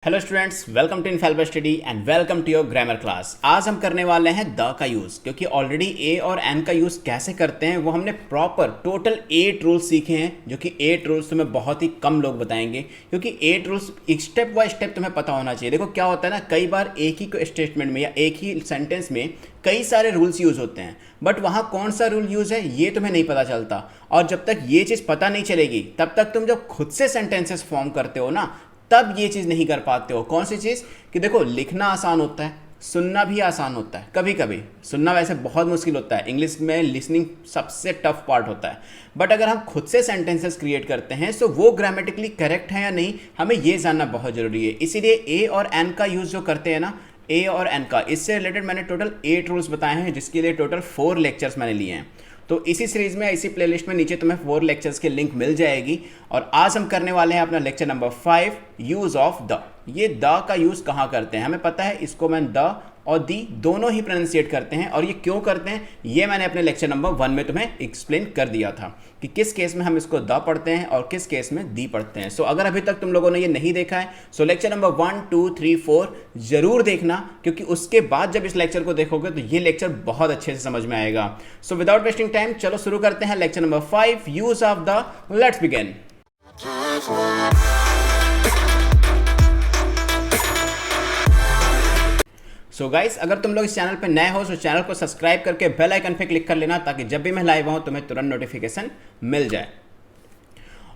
Hello students, welcome to Infallible Study and welcome to your grammar class. आज हम करने वाले हैं द का यूज़, क्योंकि ऑलरेडी ए और एन का यूज़ कैसे करते हैं वो हमने प्रॉपर टोटल 8 रूल्स सीखे हैं, जो कि 8 रूल्स तुम्हें बहुत ही कम लोग बताएंगे, क्योंकि 8 रूल्स स्टेप बाय स्टेप तुम्हें पता होना चाहिए। देखो क्या होता है ना, कई बार एक ही स्टेटमेंट में या एक ही सेंटेंस में कई सारे रूल्स यूज़ होते हैं, बट वहाँ कौन सा रूल यूज़ है ये तुम्हें नहीं पता चलता। और जब तक ये चीज़ पता नहीं चलेगी तब तक तुम जब खुद से सेंटेंसेस फॉर्म करते हो ना, तब ये चीज़ नहीं कर पाते हो। कौन सी चीज़ कि देखो, लिखना आसान होता है, सुनना भी आसान होता है। कभी कभी सुनना वैसे बहुत मुश्किल होता है, इंग्लिश में लिसनिंग सबसे टफ पार्ट होता है। बट अगर हम खुद से सेंटेंसेस क्रिएट करते हैं तो वो ग्रामेटिकली करेक्ट है या नहीं, हमें ये जानना बहुत ज़रूरी है। इसीलिए ए और एन का यूज़ जो करते हैं ना, ए और एन का, इससे रिलेटेड मैंने टोटल 8 रूल्स बताए हैं, जिसके लिए टोटल 4 लेक्चर्स मैंने लिए हैं। तो इसी सीरीज़ में, इसी प्लेलिस्ट में नीचे तुम्हें 4 लेक्चर्स के लिंक मिल जाएगी। और आज हम करने वाले हैं अपना lecture number 5, use of the. ये द का यूज़ कहाँ करते हैं हमें पता है, इसको मैं द और दी दोनों ही प्रोनाउंसिएट करते हैं। और ये क्यों करते हैं ये मैंने अपने लेक्चर नंबर 1 में तुम्हें एक्सप्लेन कर दिया था कि किस केस में हम इसको द पढ़ते हैं और किस केस में दी पढ़ते हैं। सो अगर अभी तक तुम लोगों ने ये नहीं देखा है, सो लेक्चर नंबर 1, 2, 3, 4 जरूर देखना, क्योंकि उसके बाद जब इस लेक्चर को देखोगे तो ये लेक्चर बहुत अच्छे से समझ में आएगा। सो विदाउट वेस्टिंग टाइम चलो शुरू करते हैं lecture number 5, use of the. Let's begin. So guys, अगर तुम लोग इस चैनल पे नए हो तो चैनल को सब्सक्राइब करके बेल आइकन पे क्लिक कर लेना, ताकि जब भी मैं लाइव आऊँ तुम्हें तुरंत नोटिफिकेशन मिल जाए।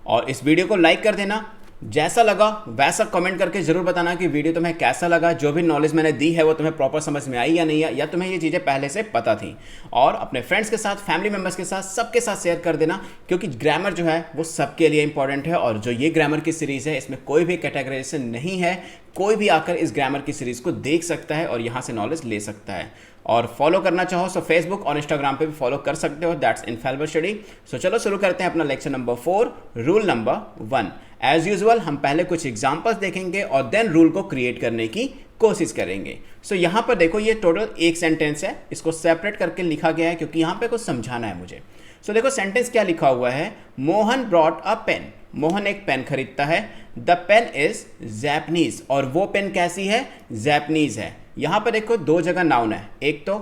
और इस वीडियो को लाइक कर देना, जैसा लगा वैसा कमेंट करके ज़रूर बताना कि वीडियो तुम्हें कैसा लगा, जो भी नॉलेज मैंने दी है वो तुम्हें प्रॉपर समझ में आई या नहीं है, या तुम्हें ये चीज़ें पहले से पता थी। और अपने फ्रेंड्स के साथ, फैमिली मेम्बर्स के साथ, सबके साथ शेयर कर देना, क्योंकि ग्रामर जो है वो सबके लिए इंपॉर्टेंट है। और जो ये ग्रामर की सीरीज़ है इसमें कोई भी कैटेगराइजेशन नहीं है, कोई भी आकर इस ग्रामर की सीरीज़ को देख सकता है और यहाँ से नॉलेज ले सकता है। और फॉलो करना चाहो तो फेसबुक और इंस्टाग्राम पे भी फॉलो कर सकते हो, दैट्स इनफैलिबल स्टडी। सो चलो शुरू करते हैं अपना lecture number 4, rule number 1। As usual हम पहले कुछ एग्जांपल्स देखेंगे और देन रूल को क्रिएट करने की कोशिश करेंगे। सो यहाँ पर देखो, ये टोटल एक सेंटेंस है, इसको सेपरेट करके लिखा गया है क्योंकि यहाँ पे कुछ समझाना है मुझे। सो देखो सेंटेंस क्या लिखा हुआ है, Mohan brought a pen. Mohan एक पेन खरीदता है। द पेन इज जैपनीज, और वो पेन कैसी है, जैपनीज है। यहाँ पर देखो दो जगह नाउन है, एक तो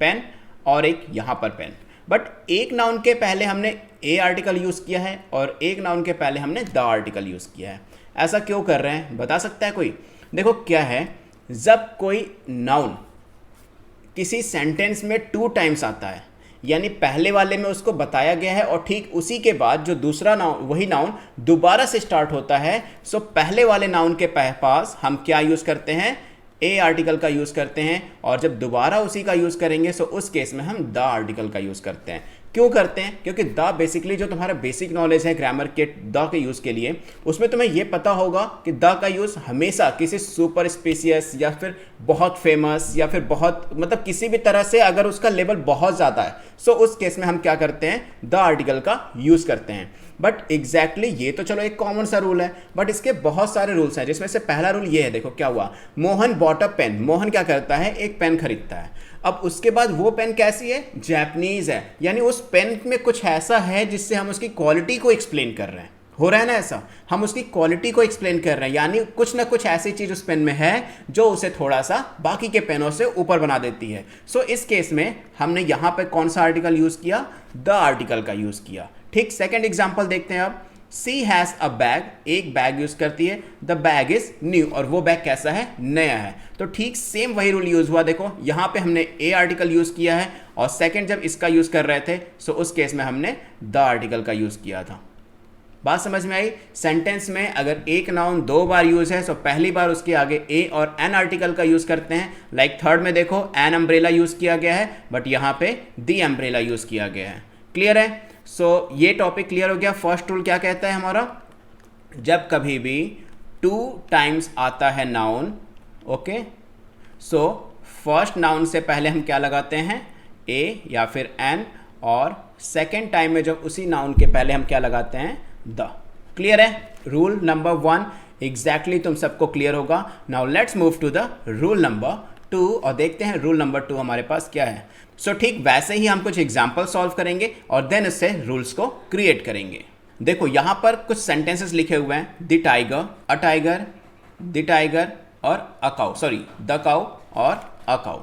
पेन और एक यहाँ पर पेन। बट एक नाउन के पहले हमने ए आर्टिकल यूज़ किया है और एक नाउन के पहले हमने द आर्टिकल यूज़ किया है। ऐसा क्यों कर रहे हैं बता सकता है कोई? देखो क्या है, जब कोई नाउन किसी सेंटेंस में 2 टाइम्स आता है, यानी पहले वाले में उसको बताया गया है और ठीक उसी के बाद जो दूसरा नाउन, वही नाउन दोबारा से स्टार्ट होता है, सो पहले वाले नाउन के पास हम क्या यूज़ करते हैं, ए आर्टिकल का यूज़ करते हैं। और जब दोबारा उसी का यूज़ करेंगे सो उस केस में हम द आर्टिकल का यूज़ करते हैं। क्यों करते हैं? क्योंकि द बेसिकली जो तुम्हारा बेसिक नॉलेज है ग्रामर के द के यूज़ के लिए, उसमें तुम्हें ये पता होगा कि द का यूज़ हमेशा किसी सुपर स्पेशियस या फिर बहुत फेमस या फिर बहुत, मतलब किसी भी तरह से अगर उसका लेवल बहुत ज़्यादा है, सो उस केस में हम क्या करते हैं, द आर्टिकल का यूज़ करते हैं। बट एग्जैक्टली ये तो चलो एक कॉमन सा रूल है, बट इसके बहुत सारे रूल्स हैं, जिसमें से पहला रूल ये है। देखो क्या हुआ, Mohan bought a pen. Mohan क्या करता है, एक पेन खरीदता है। अब उसके बाद वो पेन कैसी है, जैपनीज है, यानी उस पेन में कुछ ऐसा है जिससे हम उसकी क्वालिटी को एक्सप्लेन कर रहे हैं। हो रहा है ना ऐसा, हम उसकी क्वालिटी को एक्सप्लेन कर रहे हैं, यानी कुछ ना कुछ ऐसी चीज़ उस पेन में है जो उसे थोड़ा सा बाकी के पेनों से ऊपर बना देती है। सो इस केस में हमने यहाँ पे कौन सा आर्टिकल यूज़ किया, द आर्टिकल का यूज़ किया। ठीक, सेकेंड एग्जाम्पल देखते हैं अब। सी हैज़ अ बैग, एक बैग यूज़ करती है। द बैग इज न्यू, और वो बैग कैसा है, नया है। तो ठीक सेम वही रूल यूज़ हुआ। देखो यहाँ पे हमने ए आर्टिकल यूज़ किया है और सेकंड जब इसका यूज़ कर रहे थे सो उस केस में हमने द आर्टिकल का यूज़ किया था। बात समझ में आई? सेंटेंस में अगर एक नाउन 2 बार यूज़ है तो पहली बार उसके आगे ए और एन आर्टिकल का यूज़ करते हैं। लाइक थर्ड में देखो एन अम्ब्रेला यूज़ किया गया है, बट यहाँ पे दी अम्ब्रेला यूज़ किया गया है। क्लियर है? सो ये टॉपिक क्लियर हो गया। फर्स्ट रूल क्या कहता है हमारा, जब कभी भी 2 टाइम्स आता है noun, okay, so first noun से पहले हम क्या लगाते हैं, ए या फिर एन, और सेकेंड टाइम में जब उसी नाउन के पहले हम क्या लगाते हैं, द। क्लियर है? रूल नंबर 1 एग्जैक्टली तुम सबको क्लियर होगा। Now let's move to the rule number 2 और देखते हैं रूल नंबर 2 हमारे पास क्या है। सो ठीक वैसे ही हम कुछ एग्जाम्पल सॉल्व करेंगे और देन इससे रूल्स को क्रिएट करेंगे। देखो यहाँ पर कुछ सेंटेंसेस लिखे हुए हैं, the tiger, a tiger, the tiger और a cow, sorry the cow और अ काउ।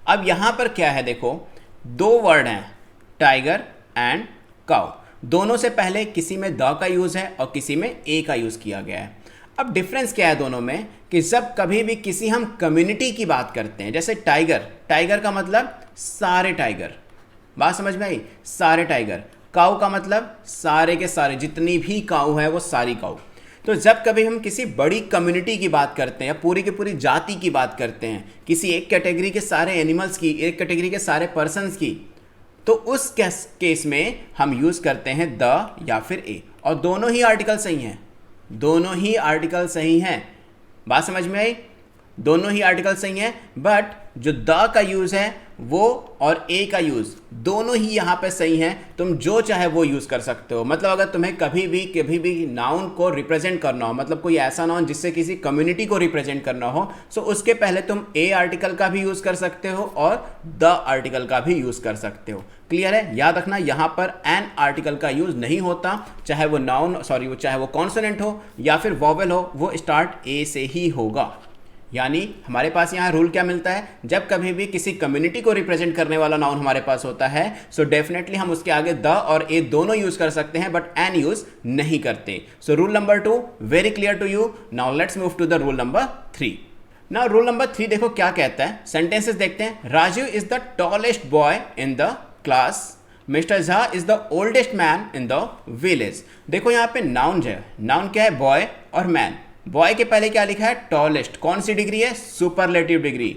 अब यहाँ पर क्या है, देखो दो वर्ड हैं टाइगर एंड काउ, दोनों से पहले किसी में द का यूज़ है और किसी में ए का यूज़ किया गया है। अब डिफरेंस क्या है दोनों में कि जब कभी भी किसी हम कम्युनिटी की बात करते हैं, जैसे टाइगर, टाइगर का मतलब सारे टाइगर, बात समझ में आई, सारे टाइगर। काऊ का मतलब सारे के सारे, जितनी भी काऊ है वो सारी काऊ। तो जब कभी हम किसी बड़ी कम्युनिटी की बात करते हैं या पूरी की पूरी जाति की बात करते हैं, किसी एक कैटेगरी के सारे एनिमल्स की, एक कैटेगरी के सारे पर्सन्स की, तो उस केस में हम यूज़ करते हैं द या फिर ए, और दोनों ही आर्टिकल सही हैं, दोनों ही आर्टिकल सही हैं। बात समझ में आई, दोनों ही आर्टिकल सही हैं, बट जो द का यूज़ है वो और ए का यूज़ दोनों ही यहाँ पे सही हैं। तुम जो चाहे वो यूज़ कर सकते हो। मतलब अगर तुम्हें कभी भी नाउन को रिप्रेजेंट करना हो, मतलब कोई ऐसा नाउन जिससे किसी कम्युनिटी को रिप्रेजेंट करना हो, सो उसके पहले तुम ए आर्टिकल का भी यूज़ कर सकते हो और द आर्टिकल का भी यूज़ कर सकते हो। क्लियर है? याद रखना यहाँ पर एन आर्टिकल का यूज़ नहीं होता, चाहे वो नाउन चाहे वो कॉन्सोनेंट हो या फिर वॉवेल हो, वो स्टार्ट ए से ही होगा। यानी हमारे पास यहाँ रूल क्या मिलता है, जब कभी भी किसी कम्युनिटी को रिप्रेजेंट करने वाला नाउन हमारे पास होता है, सो डेफिनेटली हम उसके आगे द और ए दोनों यूज कर सकते हैं, बट एन यूज नहीं करते। So rule number 2 very clear to you. Now let's move to the rule number 3। Now rule number 3 देखो क्या कहता है, सेंटेंसेस देखते हैं। Raju is the tallest boy in the class, Mister Jha is the oldest man in the village. देखो यहाँ पे noun है, नाउन क्या है, बॉय और मैन। बॉय के पहले क्या लिखा है, टॉलेस्ट, कौन सी डिग्री है, सुपरलेटिव डिग्री।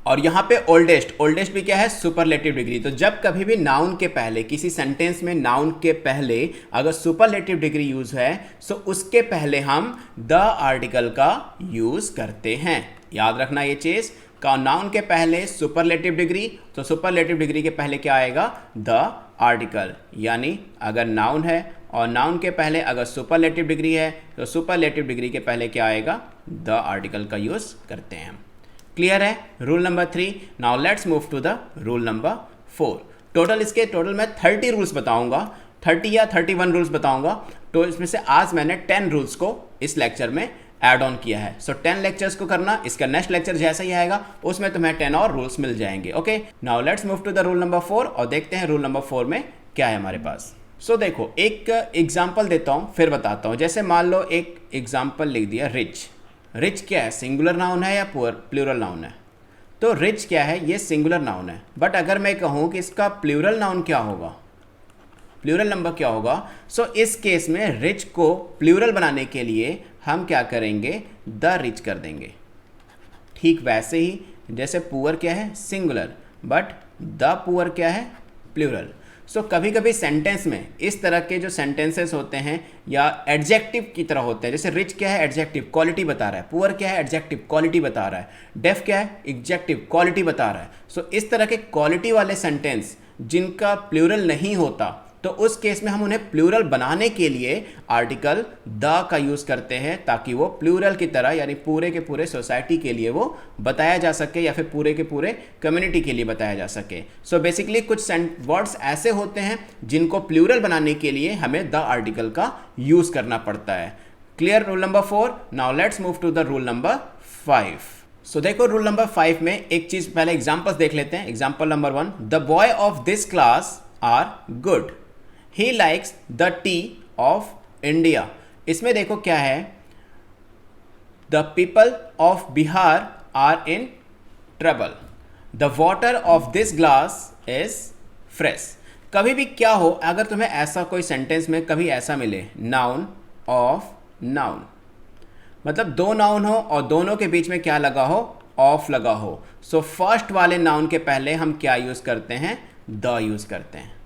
और यहां पे ओल्डेस्ट, ओल्डेस्ट भी क्या है, सुपरलेटिव डिग्री। तो जब कभी भी नाउन के पहले किसी सेंटेंस में नाउन के पहले अगर सुपरलेटिव डिग्री यूज है, सो उसके पहले हम द आर्टिकल का यूज करते हैं। याद रखना ये चीज, का नाउन के पहले सुपरलेटिव डिग्री, तो सुपरलेटिव डिग्री के पहले क्या आएगा, द आर्टिकल। यानी अगर नाउन है और नाउन के पहले अगर सुपरलेटिव डिग्री है, तो सुपरलेटिव डिग्री के पहले क्या आएगा, द आर्टिकल का यूज करते हैं। क्लियर है rule number 3। Now let's move to the rule number 4। Total मैं 30 रूल्स बताऊंगा, 30 या 31 रूल्स बताऊंगा। तो इसमें से आज मैंने 10 रूल्स को इस लेक्चर में ऐड ऑन किया है। सो 10 लेक्चर्स को करना, इसका नेक्स्ट लेक्चर जैसा ही आएगा उसमें तुम्हें 10 और रूल्स मिल जाएंगे। Okay, now let's move to the rule number 4 और देखते हैं रूल नंबर 4 में क्या है हमारे पास। सो देखो एक एग्जाम्पल देता हूँ फिर बताता हूँ। जैसे मान लो एक एग्जाम्पल लिख दिया, रिच। रिच क्या है, सिंगुलर नाउन है या प्लूरल नाउन है? तो रिच क्या है, ये सिंगुलर नाउन है। बट अगर मैं कहूँ कि इसका प्लूरल नाउन क्या होगा, प्लूरल नंबर क्या होगा, सो इस केस में रिच को प्लूरल बनाने के लिए हम क्या करेंगे, द रिच कर देंगे। ठीक वैसे ही जैसे पुअर क्या है, सिंगुलर, बट द पुअर क्या है, प्लूरल। सो कभी कभी सेंटेंस में इस तरह के जो सेंटेंसेस होते हैं या एडजेक्टिव की तरह होते हैं, जैसे रिच क्या है, एडजेक्टिव क्वालिटी बता रहा है, पुअर क्या है, एडजेक्टिव क्वालिटी बता रहा है, डेफ क्या है, एडजेक्टिव क्वालिटी बता रहा है। सो इस तरह के क्वालिटी वाले सेंटेंस जिनका प्लूरल नहीं होता, तो उस केस में हम उन्हें प्लूरल बनाने के लिए आर्टिकल द का यूज़ करते हैं, ताकि वो प्लूरल की तरह यानी पूरे के पूरे सोसाइटी के लिए वो बताया जा सके या फिर पूरे के पूरे कम्युनिटी के लिए बताया जा सके। सो बेसिकली कुछ वर्ड्स ऐसे होते हैं जिनको प्लूरल बनाने के लिए हमें द आर्टिकल का यूज़ करना पड़ता है। Clear rule number 4। Now let's move to the rule number 5। So देखो रूल नंबर 5 में एक चीज़ पहले एग्जाम्पल्स देख लेते हैं। Example number 1, the boy of this class are good, He likes the tea of India। इसमें देखो क्या है, The people of Bihar are in trouble। The water of this glass is fresh। कभी भी क्या हो, अगर तुम्हें ऐसा कोई सेंटेंस में कभी ऐसा मिले, नाउन ऑफ नाउन, मतलब दो नाउन हो और दोनों के बीच में क्या लगा हो, ऑफ लगा हो, सो फर्स्ट वाले नाउन के पहले हम क्या यूज़ करते हैं, द यूज़ करते हैं।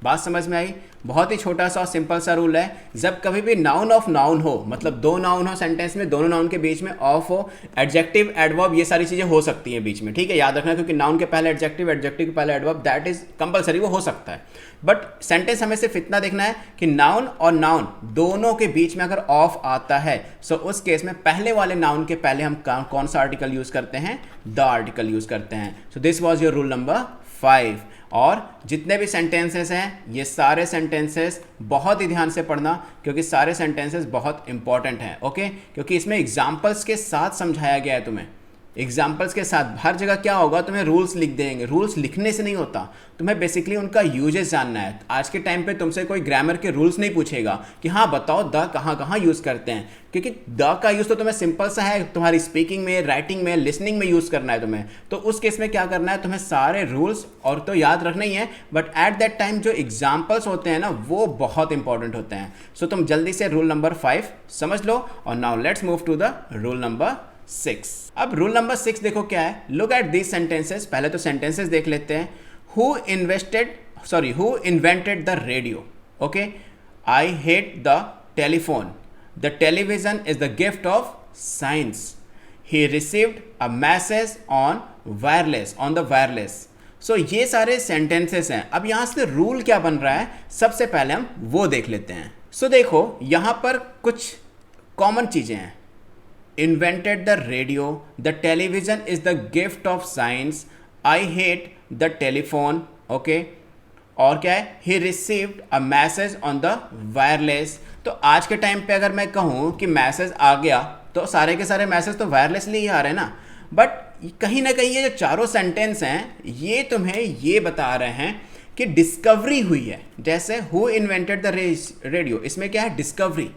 बात समझ में आई? बहुत ही छोटा सा सिंपल सा रूल है। जब कभी भी नाउन ऑफ नाउन हो, मतलब दो नाउन हो सेंटेंस में, दोनों नाउन के बीच में ऑफ हो, एडजेक्टिव, एडवर्ब, ये सारी चीज़ें हो सकती हैं बीच में, ठीक है, याद रखना, क्योंकि नाउन के पहले एडजेक्टिव, एडजेक्टिव के पहले एडवर्ब, दैट इज कंपलसरी, वो हो सकता है। बट सेंटेंस हमें सिर्फ इतना देखना है कि नाउन और नाउन दोनों के बीच में अगर ऑफ आता है, सो उस केस में पहले वाले नाउन के पहले हम कौन सा आर्टिकल यूज़ करते हैं, द आर्टिकल यूज़ करते हैं। So this was your rule number 5। और जितने भी सेंटेंसेस हैं ये सारे सेंटेंसेस बहुत ही ध्यान से पढ़ना, क्योंकि सारे सेंटेंसेस बहुत इंपॉर्टेंट हैं। ओके, क्योंकि इसमें एग्जाम्पल्स के साथ समझाया गया है तुम्हें। एग्जाम्पल्स के साथ हर जगह क्या होगा, तुम्हें रूल्स लिख देंगे। रूल्स लिखने से नहीं होता, तुम्हें बेसिकली उनका यूजेस जानना है। आज के टाइम पे तुमसे कोई ग्रामर के रूल्स नहीं पूछेगा कि हाँ बताओ द कहाँ कहाँ यूज़ करते हैं, क्योंकि द का यूज़ तो तुम्हें सिंपल सा है, तुम्हारी स्पीकिंग में, राइटिंग में, लिसनिंग में यूज़ करना है तुम्हें। तो उस केस में क्या करना है, तुम्हें सारे रूल्स और तो याद रखना ही है, बट एट दैट टाइम जो एग्जाम्पल्स होते हैं ना वो बहुत इंपॉर्टेंट होते हैं। सो तुम जल्दी से रूल नंबर 5 समझ लो। और now let's move to the rule number 6। अब रूल नंबर 6 देखो क्या है। Look at these sentences. पहले तो सेंटेंसेस देख लेते हैं। Who invented the radio? Okay, I hate the telephone. The television is the gift of science. He received a message on the wireless. So ये सारे सेंटेंसेस हैं। अब यहां से रूल क्या बन रहा है, सबसे पहले हम वो देख लेते हैं। सो देखो यहां पर कुछ कॉमन चीजें हैं। Invented the radio, the television is the gift of science, I hate the telephone, okay, और क्या है, he received a message on the wireless। तो आज के टाइम पे अगर मैं कहूँ कि मैसेज आ गया तो सारे के सारे मैसेज तो वायरलेसली ही आ रहे हैं ना, बट कहीं ना कहीं ये जो चारों सेंटेंस हैं ये तुम्हें ये बता रहे हैं कि डिस्कवरी हुई है। जैसे हु इन्वेंटेड द रेडियो, इसमें क्या है, discovery.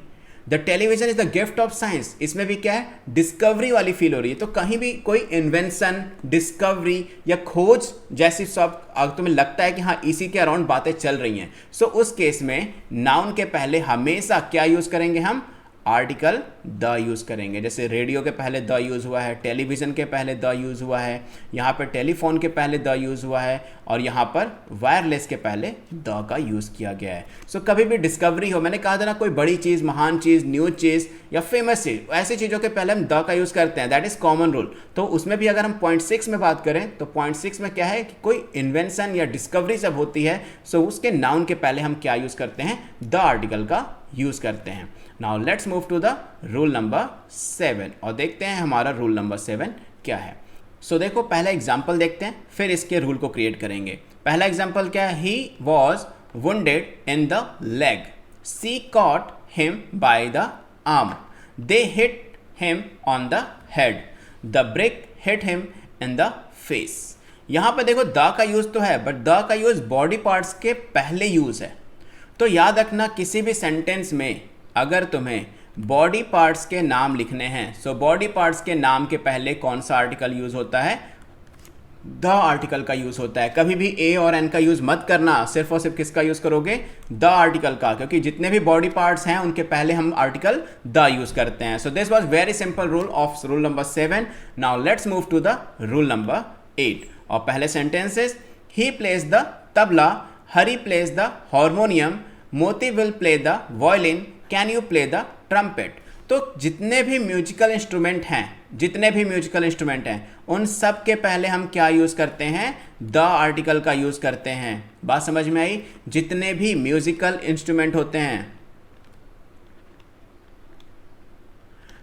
The television is the gift of science, इसमें भी क्या है, डिस्कवरी वाली फील हो रही है। तो कहीं भी कोई इन्वेंशन, डिस्कवरी या खोज जैसी सब तुम्हें लगता है कि हाँ इसी के अराउंड बातें चल रही हैं, सो उस केस में नाउन के पहले हमेशा क्या यूज करेंगे हम, आर्टिकल द यूज़ करेंगे। जैसे रेडियो के पहले द यूज़ हुआ है, टेलीविज़न के पहले द यूज़ हुआ है, यहाँ पर टेलीफोन के पहले द यूज़ हुआ है, और यहाँ पर वायरलेस के पहले द का यूज़ किया गया है। सो कभी भी डिस्कवरी हो, मैंने कहा था ना, कोई बड़ी चीज़, महान चीज़, न्यू चीज़ या फेमस चीज़, ऐसी चीज़ों के पहले हम द का यूज़ करते हैं। That is common rule. तो उसमें भी अगर हम पॉइंट 6 में बात करें तो पॉइंट 6 में क्या है कि कोई इन्वेंशन या डिस्कवरी जब होती है, सो उसके नाउन के पहले हम क्या यूज़ करते हैं, द आर्टिकल का यूज़ करते हैं। Now let's move to the rule number 7 और देखते हैं हमारा रूल नंबर 7 क्या है। सो देखो पहला एग्जाम्पल देखते हैं, फिर इसके रूल को क्रिएट करेंगे। पहला एग्जाम्पल क्या है, he was wounded in the leg, she caught him by the arm, they hit him on the head, the brick hit him in the face. यहाँ पे देखो द का यूज तो है, बट द का यूज बॉडी पार्ट्स के पहले use है। तो याद रखना किसी भी सेंटेंस में अगर तुम्हें बॉडी पार्ट्स के नाम लिखने हैं, सो बॉडी पार्ट्स के नाम के पहले कौन सा आर्टिकल यूज होता है, द आर्टिकल का यूज होता है। कभी भी ए और एन का यूज मत करना, सिर्फ और सिर्फ किसका यूज करोगे, द आर्टिकल का, क्योंकि जितने भी बॉडी पार्ट्स हैं उनके पहले हम आर्टिकल द यूज करते हैं। So this was very simple rule of rule number 7। Now let's move to the rule number 8 और पहले sentences, he plays the tabla, Hari plays the harmonium, Moti will play the violin, can you play the trumpet. तो जितने भी musical instrument हैं उन सब के पहले हम क्या यूज़ करते हैं, द आर्टिकल का यूज़ करते हैं। बात समझ में आई? जितने भी म्यूजिकल इंस्ट्रूमेंट होते हैं,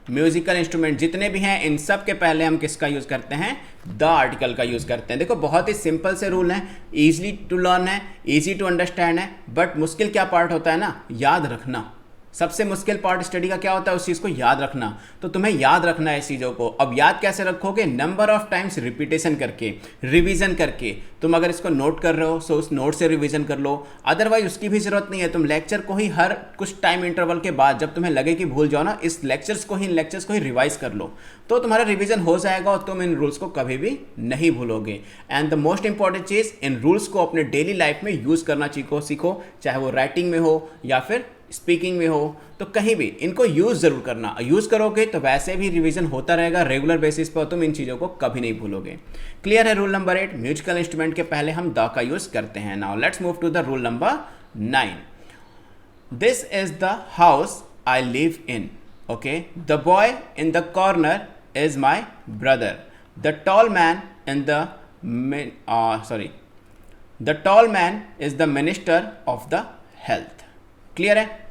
म्यूजिकल इंस्ट्रूमेंट जितने भी हैं, इन सब के पहले हम किसका यूज़ करते हैं, द आर्टिकल का यूज़ करते हैं। देखो बहुत ही सिंपल से रूल है, ईजिली टू लर्न है, ईजी टू अंडरस्टैंड है, बट मुश्किल क्या पार्ट होता है ना, याद रखना। सबसे मुश्किल पार्ट स्टडी का क्या होता है, उस चीज़ को याद रखना। तो तुम्हें याद रखना है इस चीज़ों को। अब याद कैसे रखोगे, नंबर ऑफ टाइम्स रिपीटेशन करके, रिवीजन करके। तुम अगर इसको नोट कर रहे हो सो उस नोट से रिवीजन कर लो, अदरवाइज उसकी भी जरूरत नहीं है। तुम लेक्चर को ही हर कुछ टाइम इंटरवल के बाद जब तुम्हें लगे कि भूल जाओ ना, इस लेक्चर्स को ही रिवाइज कर लो, तो तुम्हारा रिवीजन हो जाएगा और तुम इन रूल्स को कभी भी नहीं भूलोगे। एंड द मोस्ट इंपॉर्टेंट चीज़, इन रूल्स को अपने डेली लाइफ में यूज़ करना सीखो, चाहे वो राइटिंग में हो या फिर स्पीकिंग में हो, तो कहीं भी इनको यूज़ ज़रूर करना। यूज़ करोगे तो वैसे भी रिवीजन होता रहेगा रेगुलर बेसिस पर, तुम इन चीज़ों को कभी नहीं भूलोगे। क्लियर है? रूल नंबर 8, म्यूजिकल इंस्ट्रूमेंट के पहले हम द का यूज़ करते हैं। Now let's move to the rule number 9। This is the house I live in, okay, the boy in the corner is my brother, the tall man in the tall man is the minister of the health. Clear है?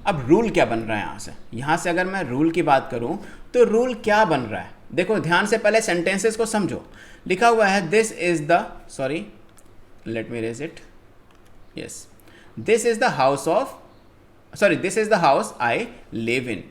अब rule क्या बन रहा है यहाँ से अगर मैं रूल की बात करूँ तो रूल क्या बन रहा है, देखो ध्यान से पहले सेंटेंसेस को समझो। लिखा हुआ है this is the let me raise it, yes, this is the house of, sorry, this is the house I live in,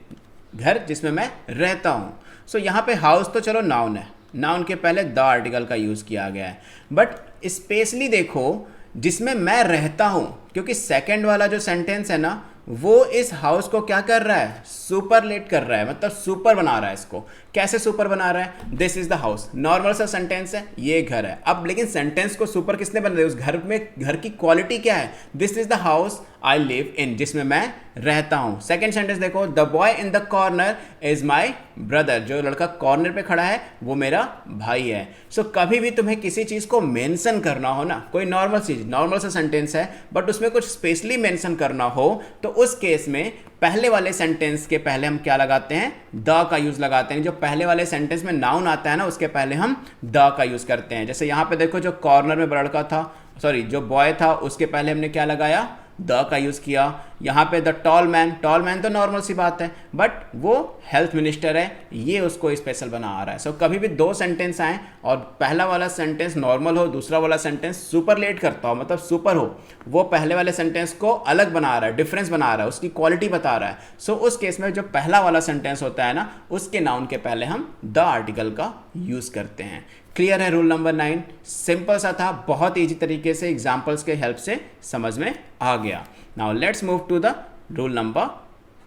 घर जिसमें मैं रहता हूँ। सो यहाँ पे हाउस तो चलो नाउन है, नाउन के पहले द आर्टिकल का यूज़ किया गया है, बट स्पेशली देखो जिसमें मैं रहता हूँ, क्योंकि सेकंड वाला जो सेंटेंस है ना वो इस हाउस को क्या कर रहा है, सुपरलेट कर रहा है, मतलब सुपर बना रहा है इसको। कैसे सुपर बना रहा है, this is the house, normal सा सेंटेंस है, ये घर है। अब लेकिन सेंटेंस को सुपर किसने बना दिया, उस घर में, घर की क्वालिटी क्या है, this is the house I live इन, जिसमें मैं रहता हूं। सेकेंड सेंटेंस देखो, the boy in the corner is my brother, जो लड़का कॉर्नर पे खड़ा है वो मेरा भाई है। सो कभी भी तुम्हें किसी चीज को मेंशन करना हो ना, कोई नॉर्मल चीज, नॉर्मल सा सेंटेंस है बट उसमें कुछ स्पेशली मेंशन करना हो, तो उस केस में पहले वाले सेंटेंस के पहले हम क्या लगाते हैं, द का यूज लगाते हैं। जो पहले वाले सेंटेंस में नाउन आता है ना उसके पहले हम द का यूज करते हैं। जैसे यहां पे देखो, जो कॉर्नर में लड़का था, सॉरी जो बॉय था, उसके पहले हमने क्या लगाया, द का यूज किया। यहाँ पे the tall man, tall man तो नॉर्मल सी बात है बट वो हेल्थ मिनिस्टर है, ये उसको स्पेशल बना आ रहा है। सो कभी भी दो सेंटेंस आए और पहला वाला सेंटेंस नॉर्मल हो, दूसरा वाला सेंटेंस सुपरलेट करता हो, मतलब सुपर हो, वो पहले वाले सेंटेंस को अलग बना रहा है, डिफरेंस बना रहा है, उसकी क्वालिटी बता रहा है। सो उस केस में जो पहला वाला सेंटेंस होता है ना, उसके नाउन के पहले हम द आर्टिकल का यूज करते हैं। क्लियर है रूल नंबर 9? सिंपल सा था, बहुत ईजी तरीके से एग्जाम्पल्स के हेल्प से समझ में आ गया। Now let's move to the rule number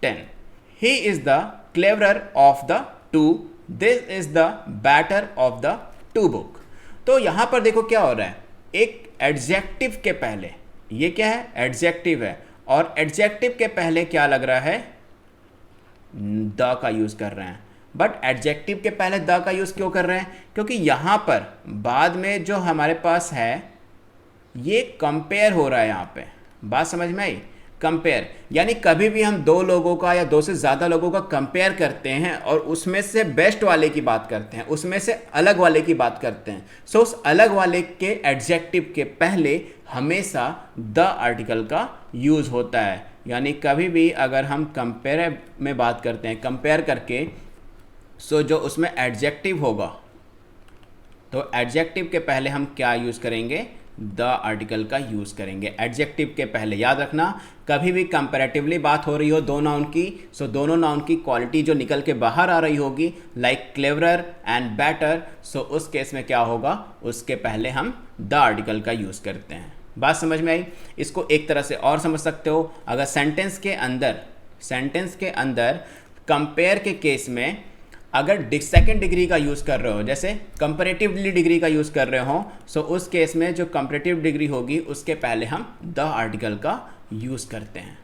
10। He is the cleverer of the two, this is the better of the two book. तो यहां पर देखो क्या हो रहा है, एक एडजेक्टिव के पहले, ये क्या है, एडजेक्टिव है, और एडजेक्टिव के पहले क्या लग रहा है, द का यूज कर रहे हैं। बट एडजेक्टिव के पहले द का यूज क्यों कर रहे हैं, क्योंकि यहां पर बाद में जो हमारे पास है ये कंपेयर हो रहा है। यहां पे बात समझ में आई, कंपेयर, यानी कभी भी हम दो लोगों का या दो से ज़्यादा लोगों का कंपेयर करते हैं और उसमें से बेस्ट वाले की बात करते हैं, उसमें से अलग वाले की बात करते हैं। सो उस अलग वाले के एडजेक्टिव के पहले हमेशा द आर्टिकल का यूज़ होता है। यानी कभी भी अगर हम कंपेयर में बात करते हैं, कंपेयर करके, सो जो उसमें एडजेक्टिव होगा तो एडजेक्टिव के पहले हम क्या यूज़ करेंगे, द आर्टिकल का यूज़ करेंगे एडजेक्टिव के पहले। याद रखना, कभी भी कंपैरेटिवली बात हो रही हो दो नाउन की, सो दोनों नाउन की क्वालिटी जो निकल के बाहर आ रही होगी, लाइक क्लेवरर एंड बेटर, सो उस केस में क्या होगा, उसके पहले हम द आर्टिकल का यूज़ करते हैं। बात समझ में आई? इसको एक तरह से और समझ सकते हो, अगर सेंटेंस के अंदर कंपेयर के केस में अगर सेकेंड डिग्री का यूज़ कर रहे हो, जैसे कंपैरेटिवली डिग्री का यूज़ कर रहे हो, सो उस केस में जो कंपैरेटिव डिग्री होगी उसके पहले हम द आर्टिकल का यूज़ करते हैं।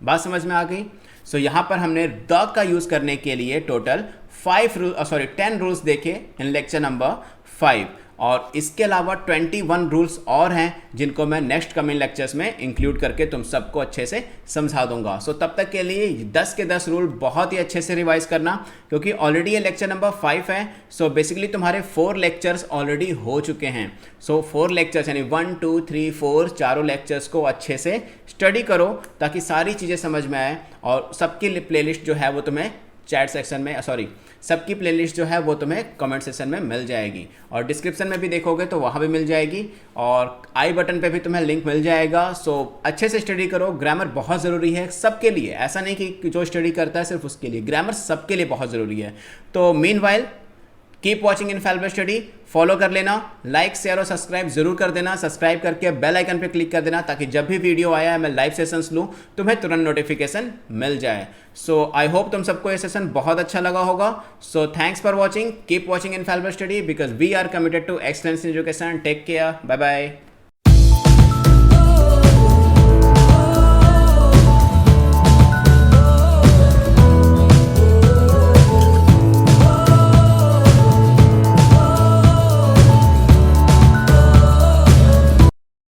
बात समझ में आ गई? सो यहाँ पर हमने द का यूज़ करने के लिए टोटल 10 रूल्स देखे इन लेक्चर नंबर 5, और इसके अलावा 21 रूल्स और हैं जिनको मैं नेक्स्ट कमिंग लेक्चर्स में इंक्लूड करके तुम सबको अच्छे से समझा दूंगा। सो तब तक के लिए 10 के 10 रूल बहुत ही अच्छे से रिवाइज करना, क्योंकि ऑलरेडी ये लेक्चर नंबर 5 है। सो बेसिकली तुम्हारे 4 लेक्चर्स ऑलरेडी हो चुके हैं। सो 4 लेक्चर्स यानी 1 2 3 4 चारों लेक्चर्स को अच्छे से स्टडी करो ताकि सारी चीज़ें समझ में आए, और सबकी प्लेलिस्ट जो है वो तुम्हें चैट सेक्शन में, सबकी प्लेलिस्ट जो है वो तुम्हें कमेंट सेक्शन में मिल जाएगी, और डिस्क्रिप्शन में भी देखोगे तो वहाँ भी मिल जाएगी, और आई बटन पे भी तुम्हें लिंक मिल जाएगा। सो अच्छे से स्टडी करो, ग्रामर बहुत ज़रूरी है सबके लिए, ऐसा नहीं कि जो स्टडी करता है सिर्फ उसके लिए, ग्रामर सबके लिए बहुत ज़रूरी है। तो meanwhile keep watching Infallible Study, follow कर लेना, लाइक शेयर और सब्सक्राइब जरूर कर देना, सब्सक्राइब करके बेल आइकन पे क्लिक कर देना ताकि जब भी वीडियो आया है मैं लाइव सेशंस लूँ तुम्हें तुरंत नोटिफिकेशन मिल जाए। सो आई होप तुम सबको ये सेशन बहुत अच्छा लगा होगा। So thanks for watching, keep watching Infallible Study because we are committed to excellence in education. Take care, bye bye.